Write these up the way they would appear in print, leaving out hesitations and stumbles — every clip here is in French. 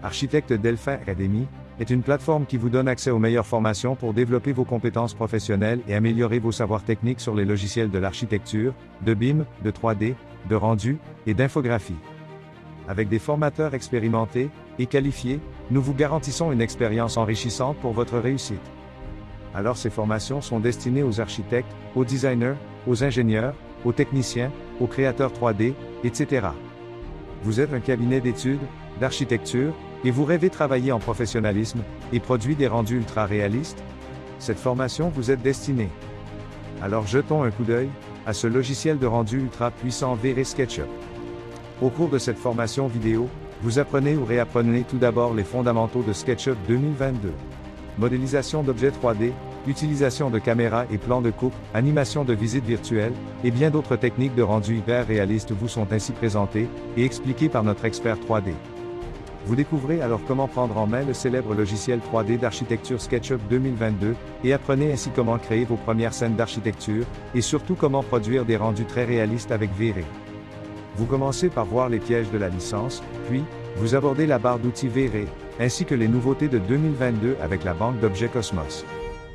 Architecte Delphin Academy est une plateforme qui vous donne accès aux meilleures formations pour développer vos compétences professionnelles et améliorer vos savoirs techniques sur les logiciels de l'architecture, de BIM, de 3D, de rendu et d'infographie. Avec des formateurs expérimentés et qualifiés, nous vous garantissons une expérience enrichissante pour votre réussite. Alors ces formations sont destinées aux architectes, aux designers, aux ingénieurs, aux techniciens, aux créateurs 3D, etc. Vous êtes un cabinet d'études, d'architecture, et vous rêvez travailler en professionnalisme, et produire des rendus ultra réalistes? Cette formation vous est destinée. Alors jetons un coup d'œil à ce logiciel de rendu ultra puissant V-Ray SketchUp. Au cours de cette formation vidéo, vous apprenez ou réapprenez tout d'abord les fondamentaux de SketchUp 2022. Modélisation d'objets 3D, utilisation de caméras et plans de coupe, animation de visites virtuelles, et bien d'autres techniques de rendu hyper réalistes vous sont ainsi présentées et expliquées par notre expert 3D. Vous découvrez alors comment prendre en main le célèbre logiciel 3D d'architecture SketchUp 2022, et apprenez ainsi comment créer vos premières scènes d'architecture, et surtout comment produire des rendus très réalistes avec V-Ray. Vous commencez par voir les pièges de la licence, puis, vous abordez la barre d'outils V-Ray, ainsi que les nouveautés de 2022 avec la banque d'objets Cosmos.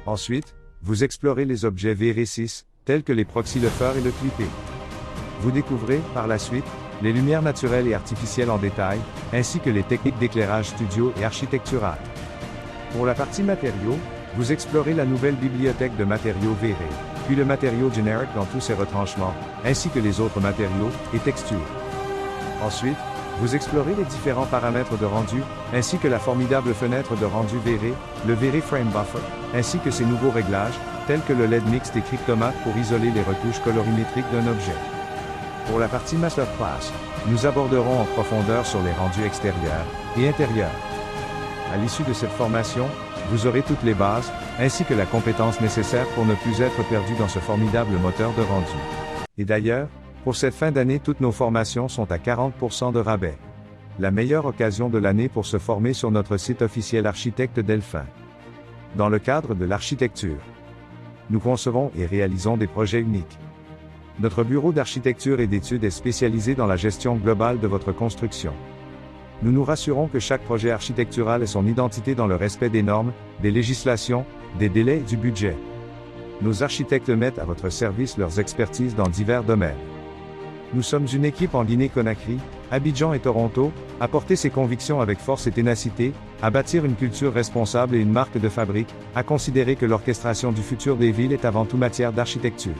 Ensuite, vous explorez les objets V-Ray 6, tels que les proxy leffeurs et le clippé. Vous découvrez, par la suite, les lumières naturelles et artificielles en détail, ainsi que les techniques d'éclairage studio et architectural. Pour la partie matériaux, vous explorez la nouvelle bibliothèque de matériaux V-Ray, puis le matériau generic dans tous ses retranchements, ainsi que les autres matériaux et textures. Ensuite, vous explorez les différents paramètres de rendu, ainsi que la formidable fenêtre de rendu V-Ray, le V-Ray Frame Buffer, ainsi que ses nouveaux réglages, tels que le LED Mixed et Cryptomatte pour isoler les retouches colorimétriques d'un objet. Pour la partie Masterclass, nous aborderons en profondeur sur les rendus extérieurs et intérieurs. À l'issue de cette formation, vous aurez toutes les bases, ainsi que la compétence nécessaire pour ne plus être perdu dans ce formidable moteur de rendu. Et d'ailleurs, pour cette fin d'année, toutes nos formations sont à 40% de rabais. La meilleure occasion de l'année pour se former sur notre site officiel Architecte Delphin. Dans le cadre de l'architecture, nous concevons et réalisons des projets uniques. Notre bureau d'architecture et d'études est spécialisé dans la gestion globale de votre construction. Nous nous rassurons que chaque projet architectural ait son identité dans le respect des normes, des législations, des délais et du budget. Nos architectes mettent à votre service leurs expertises dans divers domaines. Nous sommes une équipe en Guinée-Conakry, Abidjan et Toronto, à porter ses convictions avec force et ténacité, à bâtir une culture responsable et une marque de fabrique, à considérer que l'orchestration du futur des villes est avant tout matière d'architecture.